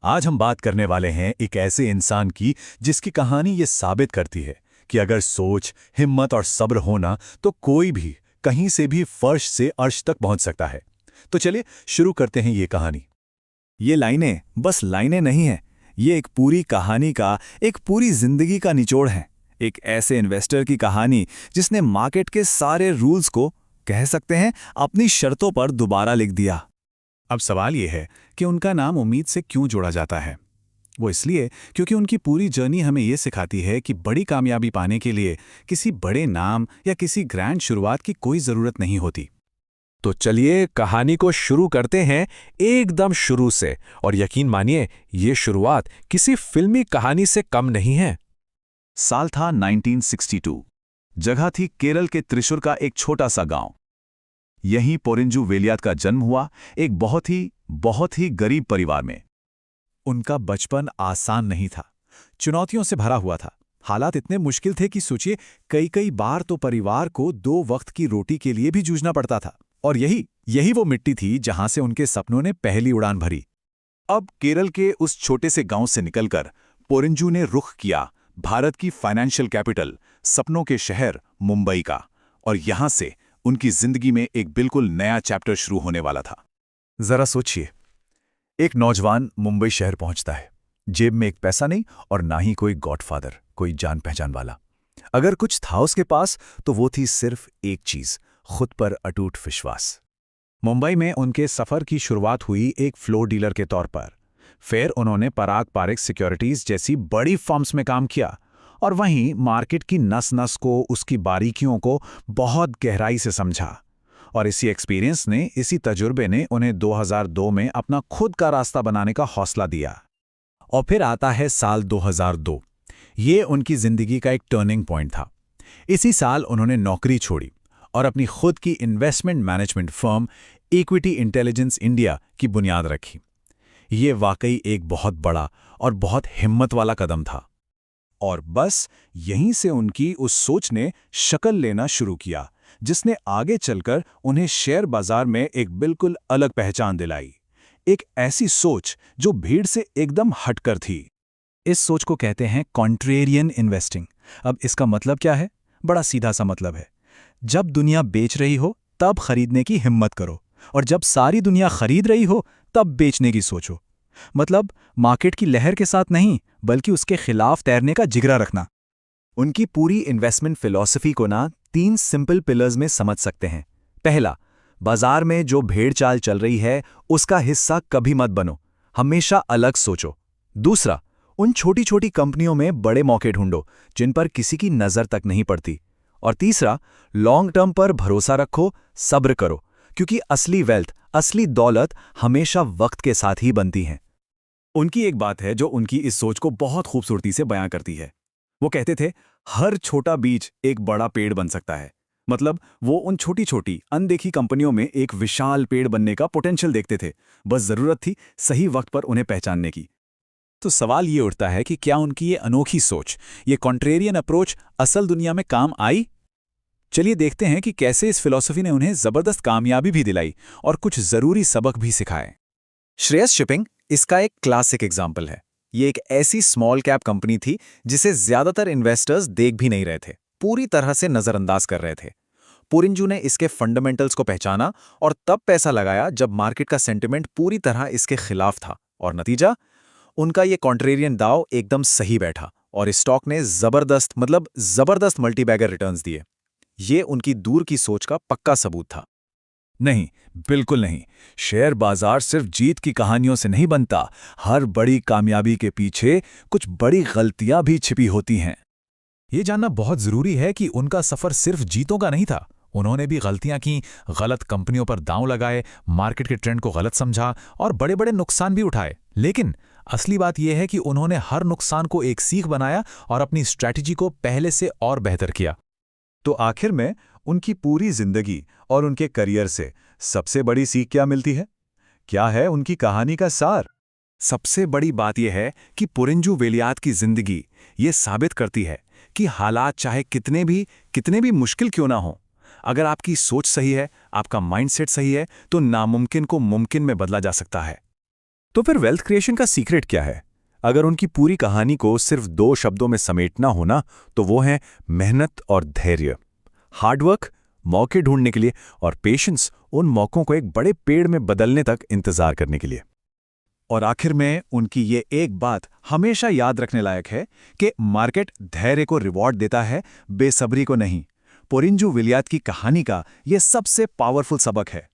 आज हम बात करने वाले हैं एक ऐसे इंसान की जिसकी कहानी ये साबित करती है कि अगर सोच, हिम्मत और सब्र होना तो कोई भी कहीं से भी फर्श से अर्श तक पहुंच सकता है। तो चलिए शुरू करते हैं ये कहानी। ये लाइनें बस लाइनें नहीं हैं, ये एक पूरी कहानी का, एक पूरी जिंदगी का निचोड़ है। एक ऐसे इन्वेस्टर की कहानी जिसने मार्केट के सारे रूल्स को, कह सकते हैं, अपनी शर्तों पर दोबारा लिख दिया। अब सवाल यह है कि उनका नाम उम्मीद से क्यों जोड़ा जाता है। वो इसलिए क्योंकि उनकी पूरी जर्नी हमें ये सिखाती है कि बड़ी कामयाबी पाने के लिए किसी बड़े नाम या किसी ग्रैंड शुरुआत की कोई ज़रूरत नहीं होती। तो चलिए कहानी को शुरू करते हैं एकदम शुरू से। और यकीन मानिए, ये शुरुआत किसी फिल्मी कहानी से कम नहीं है। साल था 1962। जगह थी केरल के त्रिशूर का एक छोटा सा गांव। यहीं पोरिंजू वेलियात का जन्म हुआ, एक बहुत ही गरीब परिवार में। उनका बचपन आसान नहीं था, चुनौतियों से भरा हुआ था। हालात इतने मुश्किल थे कि सोचिए, कई बार तो परिवार को 2 वक्त की रोटी के लिए भी जूझना पड़ता था। और यही वो मिट्टी थी जहां से उनके सपनों ने पहली उड़ान भरी। अब केरल के उस छोटे से गांव से निकलकर पोरिंजू ने रुख किया भारत की फाइनेंशियल कैपिटल, सपनों के शहर मुंबई का। और यहां से उनकी जिंदगी में एक बिल्कुल नया चैप्टर शुरू होने वाला था। जरा सोचिए, एक नौजवान मुंबई शहर पहुंचता है। जेब में एक पैसा नहीं और ना ही कोई गॉडफादर, कोई जान पहचान वाला। अगर कुछ था उसके पास तो वो थी सिर्फ एक चीज, खुद पर अटूट विश्वास। मुंबई में उनके सफ़र की शुरुआत हुई एक फ्लोर डीलर के तौर पर। फिर उन्होंने पराग पारेख सिक्योरिटीज जैसी बड़ी फर्म्स में काम किया और वहीं मार्केट की नस नस को, उसकी बारीकियों को बहुत गहराई से समझा। और इसी एक्सपीरियंस ने, इसी तजुर्बे ने उन्हें 2002 में अपना खुद का रास्ता बनाने का हौसला दिया। और फिर आता है साल 2002। ये उनकी जिंदगी का एक टर्निंग पॉइंट था। इसी साल उन्होंने नौकरी छोड़ी और अपनी खुद की investment management firm equity intelligence India की बुनियाद रखी। ये वाकई एक बहुत बड़ा और बहुत हिम्मत वाला कदम था। और बस यहीं से उनकी उस सोच ने शक्ल लेना शुरू किया, जिसने आगे चलकर उन्हें शेयर बाजार में एक बिल्कुल अलग पहचान दिलाई। एक ऐसी सोच जो भीड़ से एकदम हटकर थी। इस सोच को कहते हैं कॉन्ट्रेरियन इन्वेस्टिंग। अब इसका मतलब क्या है? बड़ा सीधा सा मतलब है, जब दुनिया बेच रही हो तब खरीदने की हिम्मत करो, और जब सारी दुनिया खरीद रही हो तब बेचने की सोचो। मतलब मार्केट की लहर के साथ नहीं, बल्कि उसके खिलाफ तैरने का जिगरा रखना। उनकी पूरी इन्वेस्टमेंट फिलॉसफी को 3 सिंपल पिलर्स में समझ सकते हैं। पहला, बाजार में जो भेड़चाल चल रही है उसका हिस्सा कभी मत बनो, हमेशा अलग सोचो। दूसरा, उन छोटी छोटी कंपनियों में बड़े मौके ढूंढो जिन पर किसी की नजर तक नहीं पड़ती। और तीसरा, लॉन्ग टर्म पर भरोसा रखो, सब्र करो, क्योंकि असली वेल्थ, असली दौलत हमेशा वक्त के साथ ही बनती है। उनकी एक बात है जो उनकी इस सोच को बहुत खूबसूरती से बयां करती है। वो कहते थे, हर छोटा बीज एक बड़ा पेड़ बन सकता है। मतलब वो उन छोटी छोटी अनदेखी कंपनियों में एक विशाल पेड़ बनने का पोटेंशियल देखते थे। बस जरूरत थी सही वक्त पर उन्हें पहचानने की। तो सवाल ये उठता है कि क्या उनकी ये अनोखी सोच, ये कॉन्ट्रेरियन अप्रोच असल दुनिया में काम आई? चलिए देखते हैं कि कैसे इस फिलॉसफी ने उन्हें जबरदस्त कामयाबी भी दिलाई और कुछ जरूरी सबक भी सिखाए। श्रेयस शिपिंग इसका एक क्लासिक एग्जाम्पल है। ये एक ऐसी स्मॉल कैप कंपनी थी जिसे ज्यादातर इन्वेस्टर्स देख भी नहीं रहे थे, पूरी तरह से नजरअंदाज कर रहे थे। पोरिंजू ने इसके फंडामेंटल्स को पहचाना और तब पैसा लगाया जब मार्केट का सेंटिमेंट पूरी तरह इसके खिलाफ था। और नतीजा, उनका ये कॉन्ट्रेरियन दाव एकदम सही बैठा और इस स्टॉक ने जबरदस्त मल्टीबैगर रिटर्न्स दिए। ये उनकी दूर की सोच का पक्का सबूत था। नहीं, बिल्कुल नहीं। शेयर बाजार सिर्फ जीत की कहानियों से नहीं बनता। हर बड़ी कामयाबी के पीछे कुछ बड़ी गलतियां भी छिपी होती हैं। ये जानना बहुत जरूरी है कि उनका सफर सिर्फ जीतों का नहीं था। उन्होंने भी गलतियां की, गलत कंपनियों पर दांव लगाए, मार्केट के ट्रेंड को गलत समझा और बड़े बड़े नुकसान भी उठाए। लेकिन असली बात यह है कि उन्होंने हर नुकसान को एक सीख बनाया और अपनी स्ट्रैटेजी को पहले से और बेहतर किया। तो आखिर में उनकी पूरी जिंदगी और उनके करियर से सबसे बड़ी सीख क्या मिलती है? क्या है उनकी कहानी का सार? सबसे बड़ी बात यह है कि पोरिंजू वेलियात की जिंदगी ये साबित करती है कि हालात चाहे कितने भी मुश्किल क्यों ना हो, अगर आपकी सोच सही है, आपका माइंडसेट सही है, तो नामुमकिन को मुमकिन में बदला जा सकता है। तो फिर वेल्थ क्रिएशन का सीक्रेट क्या है? अगर उनकी पूरी कहानी को सिर्फ 2 शब्दों में समेटना हो ना, तो वो है मेहनत और धैर्य। हार्डवर्क मौके ढूंढने के लिए और पेशेंस उन मौकों को एक बड़े पेड़ में बदलने तक इंतजार करने के लिए। और आखिर में उनकी ये एक बात हमेशा याद रखने लायक है कि मार्केट धैर्य को रिवॉर्ड देता है, बेसब्री को नहीं। पोरिंजू विलियत की कहानी का यह सबसे पावरफुल सबक है।